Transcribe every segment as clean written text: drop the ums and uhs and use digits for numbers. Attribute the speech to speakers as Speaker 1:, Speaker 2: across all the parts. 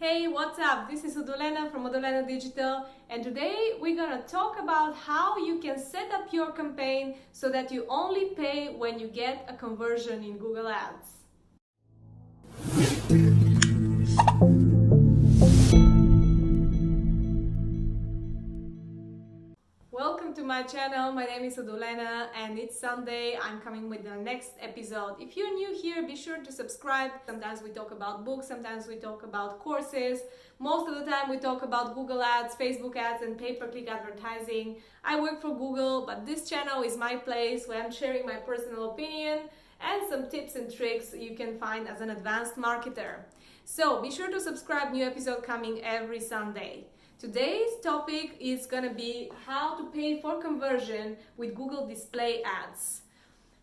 Speaker 1: Hey, what's up? This is Udolena from Udolena Digital, and today we're gonna talk about how you can set up your campaign so that you only pay when you get a conversion in Google Ads. Welcome to my channel. My name is Udolena and it's Sunday. I'm coming with the next episode. If you're new here, be sure to subscribe. Sometimes we talk about books, sometimes we talk about courses. Most of the time we talk about Google Ads, Facebook ads and pay-per-click advertising. I work for Google, but this channel is my place where I'm sharing my personal opinion and some tips and tricks you can find as an advanced marketer. So be sure to subscribe, new episode coming every Sunday. Today's topic is going to be how to pay for conversion with Google Display Ads.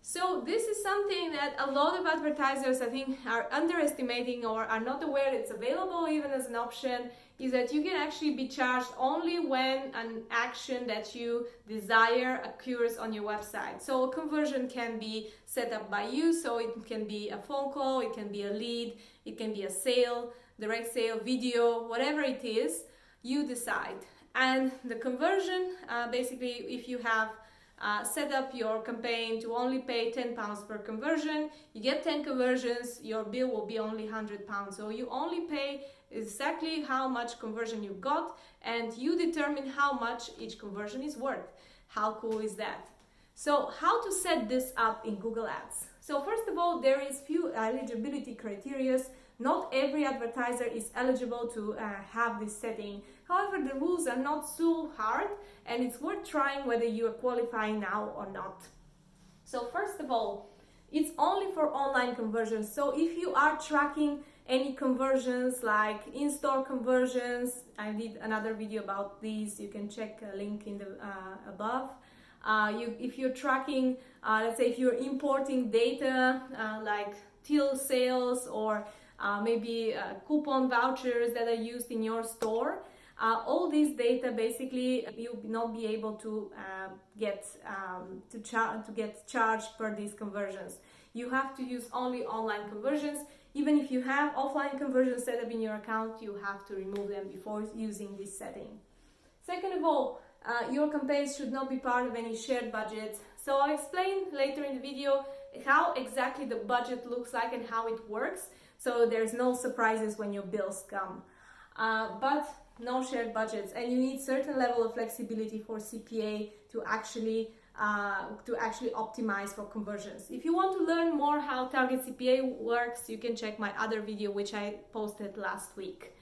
Speaker 1: So this is something that a lot of advertisers I think are underestimating or are not aware it's available even as an option, is that you can actually be charged only when an action that you desire occurs on your website. So a conversion can be set up by you, so it can be a phone call, it can be a lead, it can be a sale, direct sale, video, whatever it is. You decide. And the conversion, basically, if you have set up your campaign to only pay £10 per conversion, you get 10 conversions, your bill will be only £100. So you only pay exactly how much conversion you got, and you determine how much each conversion is worth. How cool is that? So how to set this up in Google Ads? So first of all, there is few eligibility criteria. Not every advertiser is eligible to have this setting. However, the rules are not so hard and it's worth trying whether you are qualifying now or not. So first of all, it's only for online conversions. So if you are tracking any conversions like in-store conversions, I did another video about these, you can check a link in the above. If you're tracking, let's say if you're importing data like till sales or maybe coupon vouchers that are used in your store, all these data basically you'll not be able to get charged per these conversions. You have to use only online conversions. Even if you have offline conversions set up in your account, you have to remove them before using this setting. Second of all, your campaigns should not be part of any shared budget. So I'll explain later in the video how exactly the budget looks like and how it works, so there's no surprises when your bills come. But no shared budgets, and you need certain level of flexibility for CPA to actually optimize for conversions. If you want to learn more how Target CPA works, you can check my other video which I posted last week.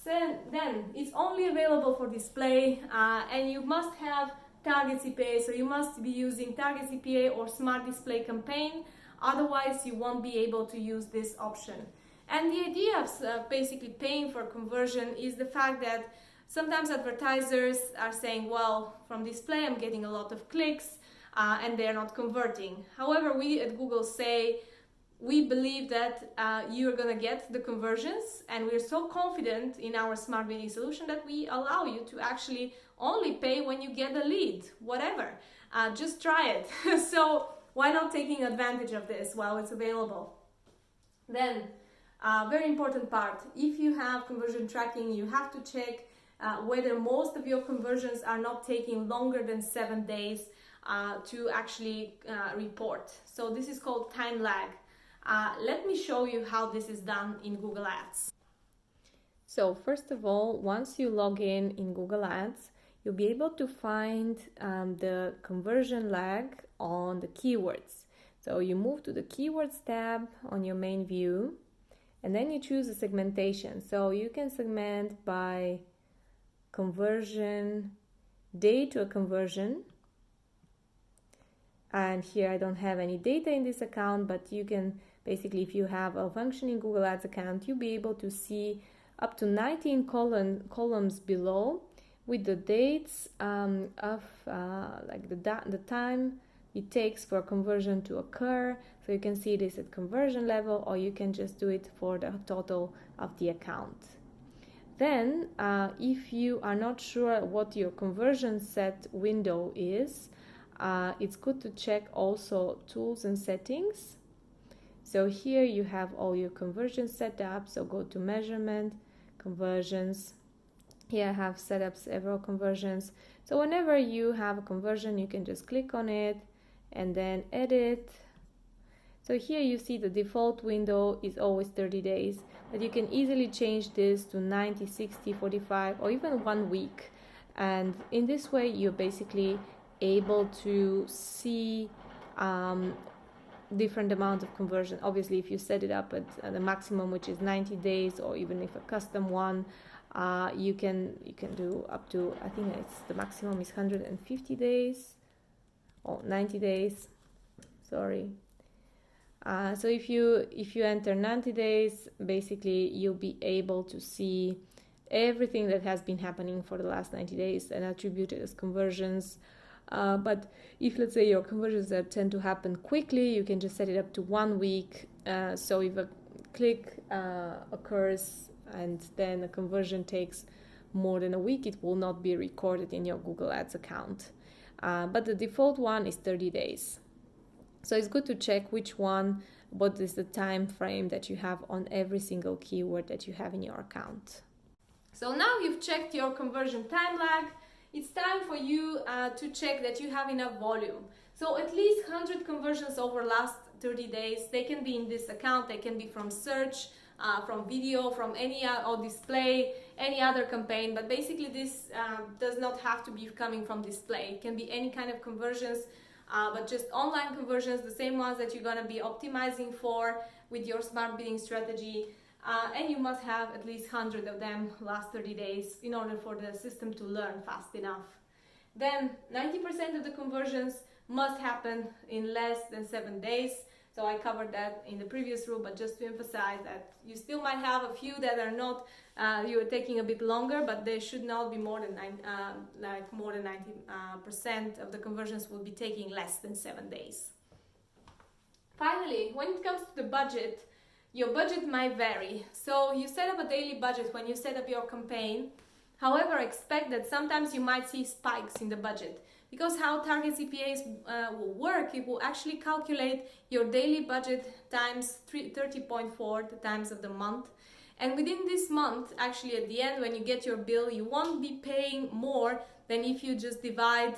Speaker 1: So then it's only available for display, and you must have Target CPA, so you must be using Target CPA or Smart Display Campaign, otherwise you won't be able to use this option. And the idea of basically paying for conversion is the fact that sometimes advertisers are saying, well, from display I'm getting a lot of clicks and they're not converting. However, we at Google say we believe that you're gonna get the conversions, and we're so confident in our smart bidding solution that we allow you to actually only pay when you get a lead, whatever. Just try it. So why not taking advantage of this while it's available? Then, very important part, if you have conversion tracking, you have to check whether most of your conversions are not taking longer than 7 days to actually report. So this is called time lag. Let me show you how this is done in Google Ads. So first of all, once you log in Google Ads, you'll be able to find the conversion lag on the keywords. So you move to the keywords tab on your main view, and then you choose a segmentation. So you can segment by conversion, day to a conversion. And here I don't have any data in this account, but you can basically, if you have a functioning Google Ads account, you'll be able to see up to 19 columns below with the dates of like the time it takes for a conversion to occur. So you can see this at conversion level, or you can just do it for the total of the account. Then if you are not sure what your conversion set window is, it's good to check also tools and settings. So here you have all your conversion set up. So go to measurement, conversions. Here I have set up several conversions. So whenever you have a conversion, you can just click on it and then edit. So here you see the default window is always 30 days, but you can easily change this to 90, 60, 45, or even 1 week. And in this way, you're basically able to see different amount of conversion. Obviously, if you set it up at the maximum, which is 90 days, or even if a custom one, you can do up to, I think it's the maximum is 150 days or 90 days. Sorry. So if you enter 90 days, basically you'll be able to see everything that has been happening for the last 90 days and attribute it as conversions. But if, let's say, your conversions that tend to happen quickly, you can just set it up to 1 week. So if a click occurs and then a conversion takes more than a week, it will not be recorded in your Google Ads account. But the default one is 30 days. So it's good to check what is the time frame that you have on every single keyword that you have in your account. So now you've checked your conversion time lag. It's time for you to check that you have enough volume. So at least 100 conversions over last 30 days. They can be in this account, they can be from search, from video, from any or display, any other campaign. But basically this does not have to be coming from display. It can be any kind of conversions, but just online conversions, the same ones that you're gonna be optimizing for with your smart bidding strategy. And you must have at least 100 of them last 30 days in order for the system to learn fast enough. Then 90% of the conversions must happen in less than 7 days. So I covered that in the previous rule, but just to emphasize that you still might have a few that are not, you're taking a bit longer, but they should not be more than 90% of the conversions will be taking less than 7 days. Finally, when it comes to the budget, your budget might vary. So you set up a daily budget when you set up your campaign. However, expect that sometimes you might see spikes in the budget. Because how Target CPAs will work, it will actually calculate your daily budget times 30.4 the times of the month. And within this month, actually at the end when you get your bill, you won't be paying more than if you just divide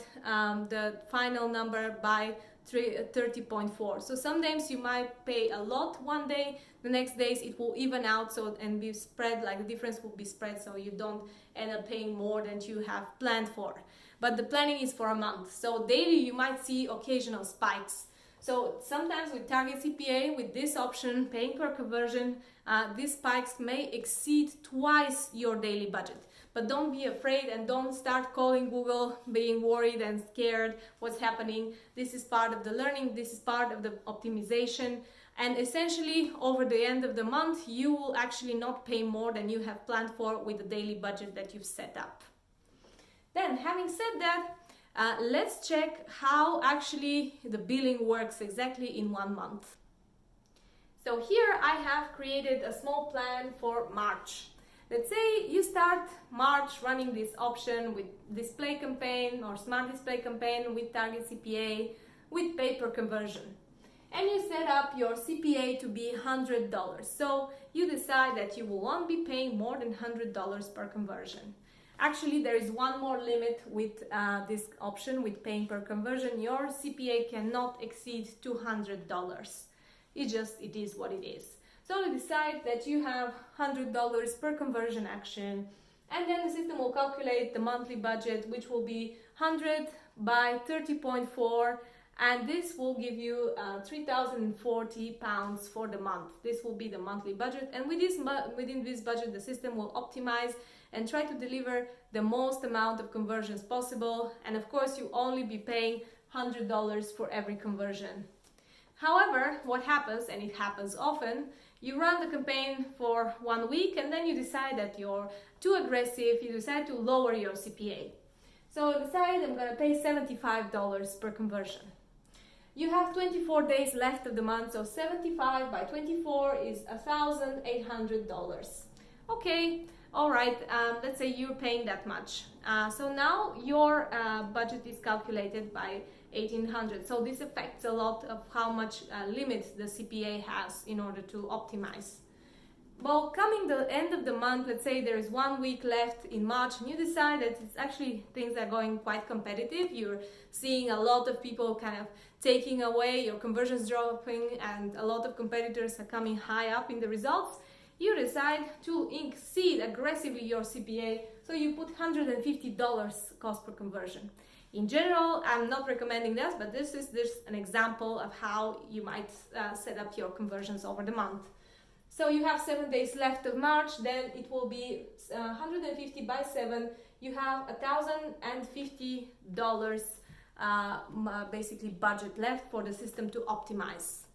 Speaker 1: the final number by 30.4. So sometimes you might pay a lot one day, the next days it will even out, so and be spread, like the difference will be spread, so you don't end up paying more than you have planned for. But the planning is for a month, so daily you might see occasional spikes. So sometimes with Target CPA, with this option, paying per conversion, these spikes may exceed twice your daily budget. But don't be afraid and don't start calling Google being worried and scared what's happening. This is part of the learning, this is part of the optimization. And essentially, over the end of the month, you will actually not pay more than you have planned for with the daily budget that you've set up. Then, having said that, let's check how actually the billing works exactly in 1 month. So here I have created a small plan for March. Let's say you start March running this option with display campaign or smart display campaign with Target CPA with pay per conversion. And you set up your CPA to be $100. So you decide that you will won't be paying more than $100 per conversion. Actually, there is one more limit with this option with paying per conversion. Your CPA cannot exceed $200. It is what it is. So you decide that you have $100 per conversion action, and then the system will calculate the monthly budget, which will be 100 by 30.4, and this will give you £3,040 for the month. This will be the monthly budget, and within this budget the system will optimize and try to deliver the most amount of conversions possible, and of course you only be paying $100 for every conversion. However, what happens, and it happens often, you run the campaign for 1 week and then you decide that you're too aggressive, you decide to lower your CPA. So decide I'm gonna pay $75 per conversion. You have 24 days left of the month, so 75 by 24 is $1,800. Okay, all right, let's say you're paying that much. So now your budget is calculated by $1,800. So this affects a lot of how much limit the CPA has in order to optimize. Well, coming the end of the month, let's say there is 1 week left in March, and you decide that it's actually things are going quite competitive. You're seeing a lot of people kind of taking away, your conversions dropping, and a lot of competitors are coming high up in the results. You decide to exceed aggressively your CPA, so you put $150 cost per conversion. In general, I'm not recommending this, but this is an example of how you might set up your conversions over the month. So you have 7 days left of March, then it will be 150 by 7. You have $1,050 basically budget left for the system to optimize.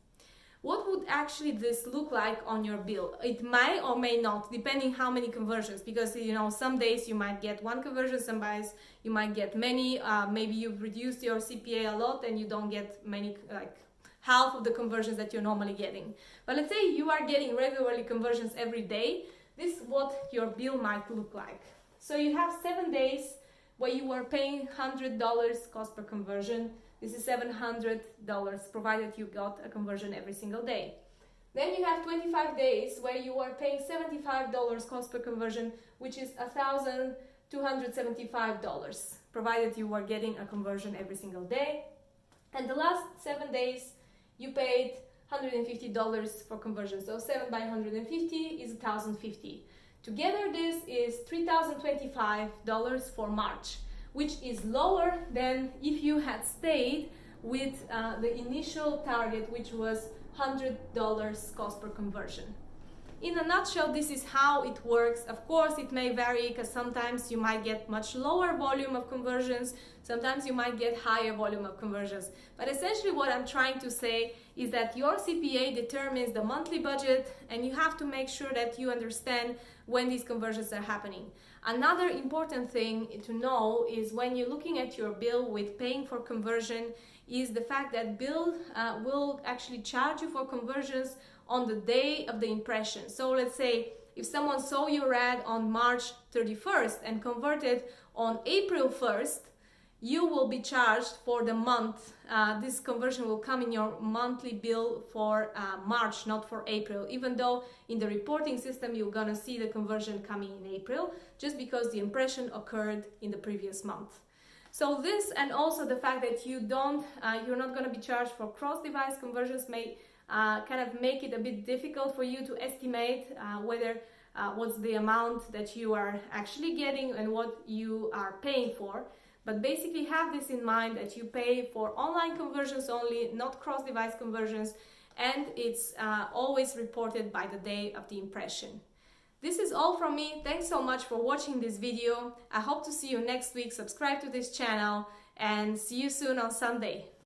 Speaker 1: What would actually this look like on your bill? It may or may not, depending how many conversions, because some days you might get one conversion, some days you might get many. Maybe you've reduced your CPA a lot and you don't get many, like half of the conversions that you're normally getting. But let's say you are getting regularly conversions every day. This is what your bill might look like. So you have 7 days where you are paying $100 cost per conversion. This is $700 provided you got a conversion every single day. Then you have 25 days where you are paying $75 cost per conversion, which is $1,275 provided you are getting a conversion every single day. And the last 7 days you paid $150 for conversion. So 7 by 150 is $1,050. Together this is $3,025 for March, which is lower than if you had stayed with the initial target, which was $100 cost per conversion. In a nutshell, this is how it works. Of course, it may vary because sometimes you might get much lower volume of conversions, sometimes you might get higher volume of conversions. But essentially what I'm trying to say is that your CPA determines the monthly budget, and you have to make sure that you understand when these conversions are happening. Another important thing to know is when you're looking at your bill with paying for conversion is the fact that bill will actually charge you for conversions on the day of the impression. So let's say if someone saw your ad on March 31st and converted on April 1st, you will be charged for the month. This conversion will come in your monthly bill for March, not for April, even though in the reporting system you're gonna see the conversion coming in April, just because the impression occurred in the previous month. So this, and also the fact that you're not gonna be charged for cross-device conversions, may kind of make it a bit difficult for you to estimate what's the amount that you are actually getting and what you are paying for. But basically have this in mind that you pay for online conversions only, not cross-device conversions, and it's always reported by the day of the impression. This is all from me. Thanks so much for watching this video. I hope to see you next week. Subscribe to this channel and see you soon on Sunday.